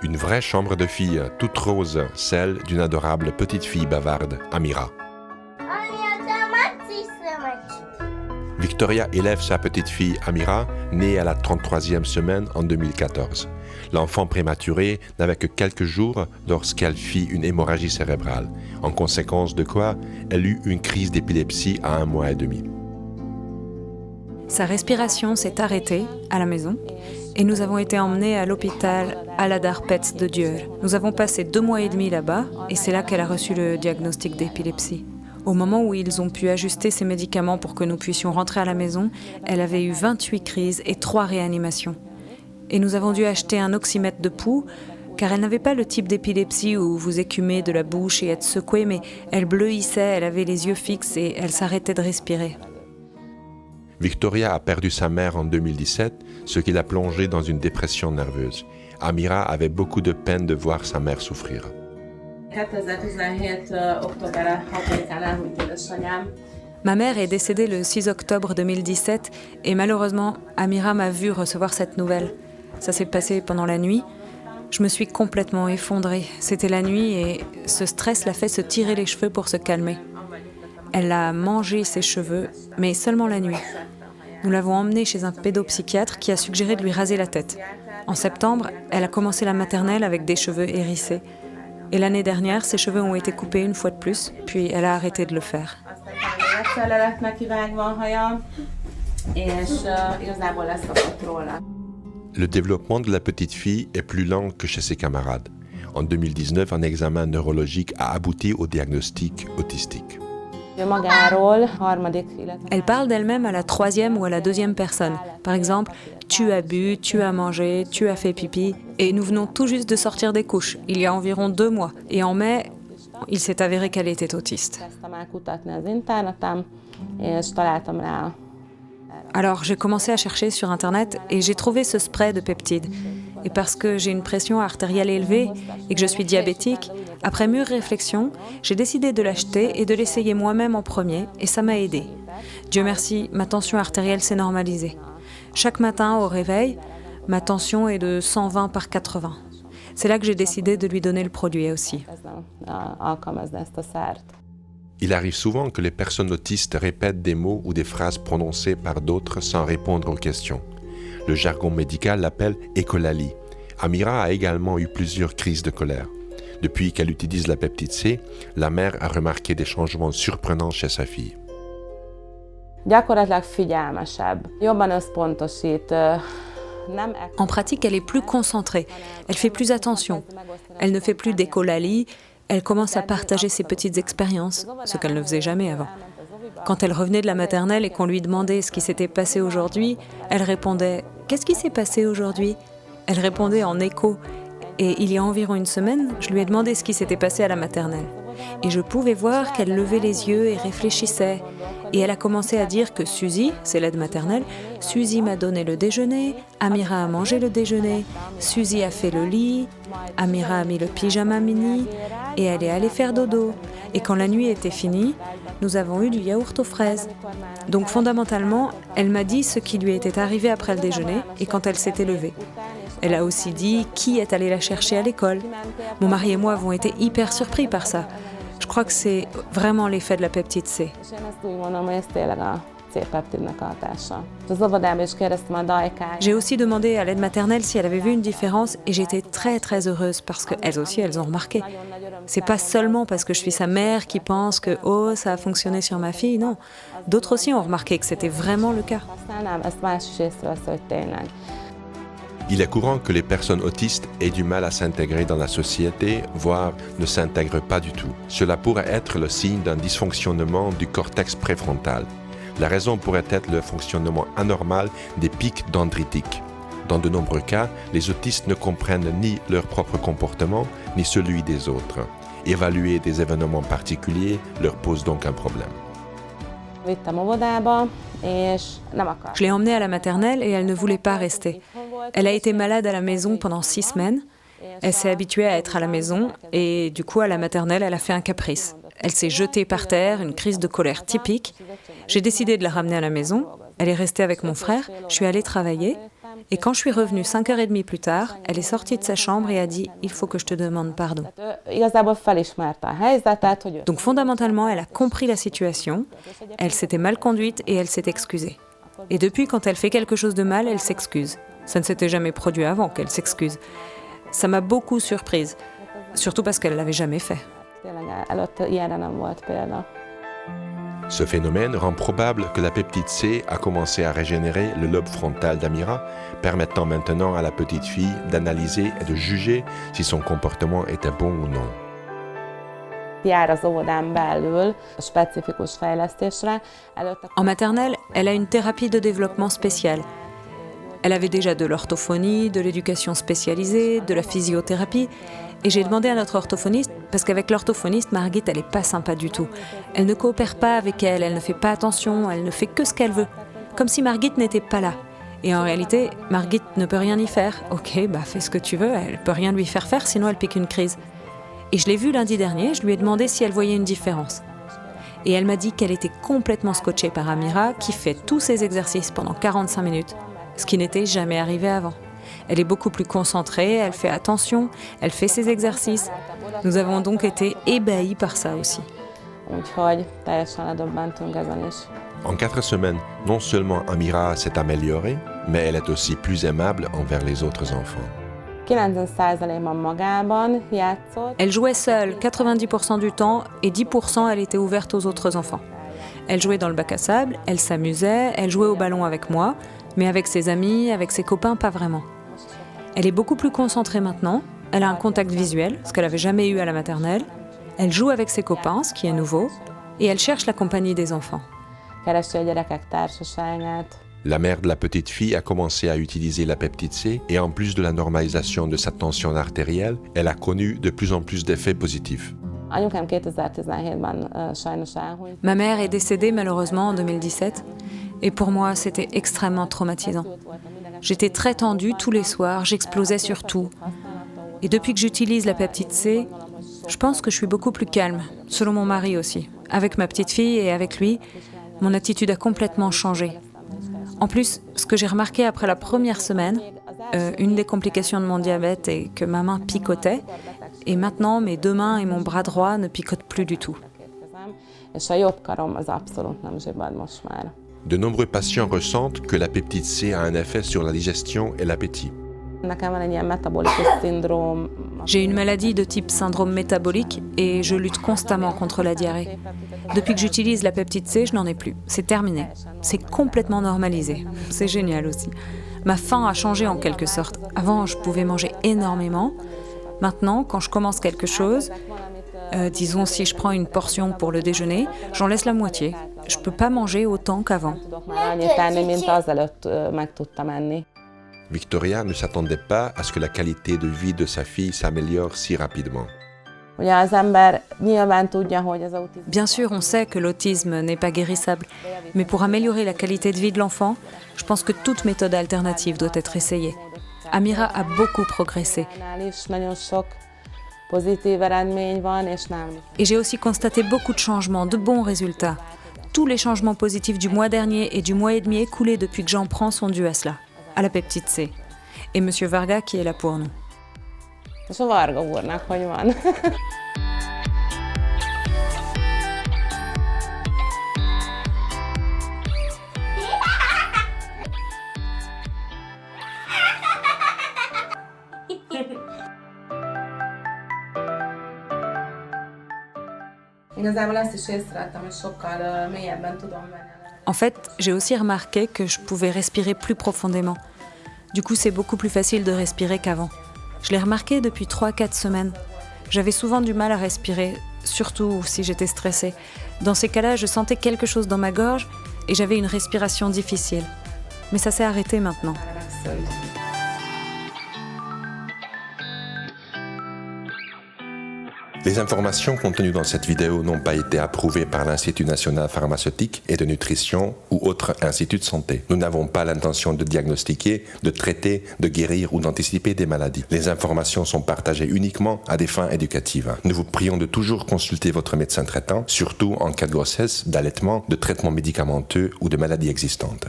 Une vraie chambre de fille, toute rose, celle d'une adorable petite fille bavarde, Amira. Victoria élève sa petite fille Amira, née à la 33e semaine en 2014. L'enfant prématuré n'avait que quelques jours lorsqu'elle fit une hémorragie cérébrale, en conséquence de quoi elle eut une crise d'épilepsie à 1 mois et demi. Sa respiration s'est arrêtée à la maison et nous avons été emmenés à l'hôpital Aladar Pets de Dieur. Nous avons passé 2 mois et demi là-bas et c'est là qu'elle a reçu le diagnostic d'épilepsie. Au moment où ils ont pu ajuster ses médicaments pour que nous puissions rentrer à la maison, elle avait eu 28 crises et 3 réanimations. Et nous avons dû acheter un oxymètre de pouls, car elle n'avait pas le type d'épilepsie où vous écumez de la bouche et êtes secouée, mais elle bleuissait, elle avait les yeux fixes et elle s'arrêtait de respirer. Victoria a perdu sa mère en 2017, ce qui l'a plongée dans une dépression nerveuse. Amira avait beaucoup de peine de voir sa mère souffrir. Ma mère est décédée le 6 octobre 2017 et malheureusement, Amira m'a vu recevoir cette nouvelle. Ça s'est passé pendant la nuit. Je me suis complètement effondrée. C'était la nuit et ce stress l'a fait se tirer les cheveux pour se calmer. Elle a mangé ses cheveux, mais seulement la nuit. Nous l'avons emmenée chez un pédopsychiatre qui a suggéré de lui raser la tête. En septembre, elle a commencé la maternelle avec des cheveux hérissés. Et l'année dernière, ses cheveux ont été coupés une fois de plus, puis elle a arrêté de le faire. Le développement de la petite fille est plus lent que chez ses camarades. En 2019, un examen neurologique a abouti au diagnostic autistique. Elle parle d'elle-même à la 3e ou à la 2e personne. Par exemple, « tu as bu, tu as mangé, tu as fait pipi ». Et nous venons tout juste de sortir des couches, il y a environ 2 mois. Et en mai, il s'est avéré qu'elle était autiste. Alors j'ai commencé à chercher sur Internet et j'ai trouvé ce spray de peptides. Et parce que j'ai une pression artérielle élevée et que je suis diabétique, après mûre réflexion, j'ai décidé de l'acheter et de l'essayer moi-même en premier et ça m'a aidée. Dieu merci, ma tension artérielle s'est normalisée. Chaque matin au réveil, ma tension est de 120 par 80. C'est là que j'ai décidé de lui donner le produit aussi. Il arrive souvent que les personnes autistes répètent des mots ou des phrases prononcées par d'autres sans répondre aux questions. Le jargon médical l'appelle écholalie. Amira a également eu plusieurs crises de colère. Depuis qu'elle utilise la peptide C, la mère a remarqué des changements surprenants chez sa fille. En pratique, elle est plus concentrée, elle fait plus attention. Elle ne fait plus d'écholalie, elle commence à partager ses petites expériences, ce qu'elle ne faisait jamais avant. Quand elle revenait de la maternelle et qu'on lui demandait ce qui s'était passé aujourd'hui, elle répondait « Qu'est-ce qui s'est passé aujourd'hui ?» Elle répondait en écho. Et il y a environ une semaine, je lui ai demandé ce qui s'était passé à la maternelle. Et je pouvais voir qu'elle levait les yeux et réfléchissait. Et elle a commencé à dire que Suzy, c'est l'aide maternelle, Suzy m'a donné le déjeuner, Amira a mangé le déjeuner, Suzy a fait le lit, Amira a mis le pyjama mini et elle est allée faire dodo. Et quand la nuit était finie, nous avons eu du yaourt aux fraises. Donc fondamentalement, elle m'a dit ce qui lui était arrivé après le déjeuner et quand elle s'était levée. Elle a aussi dit qui est allé la chercher à l'école. Mon mari et moi avons été hyper surpris par ça. Je crois que c'est vraiment l'effet de la peptide C. J'ai aussi demandé à l'aide maternelle si elle avait vu une différence et j'étais très très heureuse parce qu'elles aussi, elles ont remarqué. C'est pas seulement parce que je suis sa mère qui pense que « oh, ça a fonctionné sur ma fille », non. D'autres aussi ont remarqué que c'était vraiment le cas. Il est courant que les personnes autistes aient du mal à s'intégrer dans la société, voire ne s'intègrent pas du tout. Cela pourrait être le signe d'un dysfonctionnement du cortex préfrontal. La raison pourrait être le fonctionnement anormal des pics dendritiques. Dans de nombreux cas, les autistes ne comprennent ni leur propre comportement, ni celui des autres. Évaluer des événements particuliers leur pose donc un problème. Je l'ai emmenée à la maternelle et elle ne voulait pas rester. Elle a été malade à la maison pendant 6 semaines. Elle s'est habituée à être à la maison et du coup, à la maternelle, elle a fait un caprice. Elle s'est jetée par terre, une crise de colère typique. J'ai décidé de la ramener à la maison. Elle est restée avec mon frère. Je suis allée travailler. Et quand je suis revenue 5h30 plus tard, elle est sortie de sa chambre et a dit « Il faut que je te demande pardon ». Donc fondamentalement, elle a compris la situation, elle s'était mal conduite et elle s'est excusée. Et depuis, quand elle fait quelque chose de mal, elle s'excuse. Ça ne s'était jamais produit avant qu'elle s'excuse. Ça m'a beaucoup surprise, surtout parce qu'elle ne l'avait jamais fait. Ce phénomène rend probable que la peptide C a commencé à régénérer le lobe frontal d'Amira, permettant maintenant à la petite fille d'analyser et de juger si son comportement était bon ou non. En maternelle, elle a une thérapie de développement spéciale. Elle avait déjà de l'orthophonie, de l'éducation spécialisée, de la physiothérapie. Et j'ai demandé à notre orthophoniste, parce qu'avec l'orthophoniste, Margit, elle n'est pas sympa du tout. Elle ne coopère pas avec elle, elle ne fait pas attention, elle ne fait que ce qu'elle veut. Comme si Margit n'était pas là. Et en réalité, Margit ne peut rien y faire. Ok, fais ce que tu veux, elle ne peut rien lui faire faire, sinon elle pique une crise. Et je l'ai vue lundi dernier, je lui ai demandé si elle voyait une différence. Et elle m'a dit qu'elle était complètement scotchée par Amira, qui fait tous ses exercices pendant 45 minutes, ce qui n'était jamais arrivé avant. Elle est beaucoup plus concentrée, elle fait attention, elle fait ses exercices. Nous avons donc été ébahis par ça aussi. En 4 semaines, non seulement Amira s'est améliorée, mais elle est aussi plus aimable envers les autres enfants. Elle jouait seule 90% du temps et 10% elle était ouverte aux autres enfants. Elle jouait dans le bac à sable, elle s'amusait, elle jouait au ballon avec moi, mais avec ses amis, avec ses copains, pas vraiment. Elle est beaucoup plus concentrée maintenant, elle a un contact visuel, ce qu'elle n'avait jamais eu à la maternelle, elle joue avec ses copains, ce qui est nouveau, et elle cherche la compagnie des enfants. La mère de la petite fille a commencé à utiliser la peptide C et en plus de la normalisation de sa tension artérielle, elle a connu de plus en plus d'effets positifs. Ma mère est décédée malheureusement en 2017 et pour moi c'était extrêmement traumatisant. J'étais très tendue tous les soirs, j'explosais sur tout. Et depuis que j'utilise la peptide C, je pense que je suis beaucoup plus calme, selon mon mari aussi. Avec ma petite fille et avec lui, mon attitude a complètement changé. En plus, ce que j'ai remarqué après la première semaine, une des complications de mon diabète est que ma main picotait et maintenant mes 2 mains et mon bras droit ne picotent plus du tout. De nombreux patients ressentent que la peptide C a un effet sur la digestion et l'appétit. J'ai une maladie de type syndrome métabolique et je lutte constamment contre la diarrhée. Depuis que j'utilise la peptide C, je n'en ai plus. C'est terminé. C'est complètement normalisé. C'est génial aussi. Ma faim a changé en quelque sorte. Avant, je pouvais manger énormément. Maintenant, quand je commence quelque chose, disons si je prends une portion pour le déjeuner, j'en laisse la moitié. Je ne peux pas manger autant qu'avant. Victoria ne s'attendait pas à ce que la qualité de vie de sa fille s'améliore si rapidement. Bien sûr, on sait que l'autisme n'est pas guérissable, mais pour améliorer la qualité de vie de l'enfant, je pense que toute méthode alternative doit être essayée. Amira a beaucoup progressé. Et j'ai aussi constaté beaucoup de changements, de bons résultats. Tous les changements positifs du mois dernier et du mois et demi écoulé depuis que j'en prends sont dus à cela, à la peptide C. Et M. Varga qui est là pour nous. En fait, j'ai aussi remarqué que je pouvais respirer plus profondément. Du coup, c'est beaucoup plus facile de respirer qu'avant. Je l'ai remarqué depuis 3-4 semaines. J'avais souvent du mal à respirer, surtout si j'étais stressée. Dans ces cas-là, je sentais quelque chose dans ma gorge et j'avais une respiration difficile. Mais ça s'est arrêté maintenant. Les informations contenues dans cette vidéo n'ont pas été approuvées par l'Institut national pharmaceutique et de nutrition ou autre institut de santé. Nous n'avons pas l'intention de diagnostiquer, de traiter, de guérir ou d'anticiper des maladies. Les informations sont partagées uniquement à des fins éducatives. Nous vous prions de toujours consulter votre médecin traitant, surtout en cas de grossesse, d'allaitement, de traitement médicamenteux ou de maladies existantes.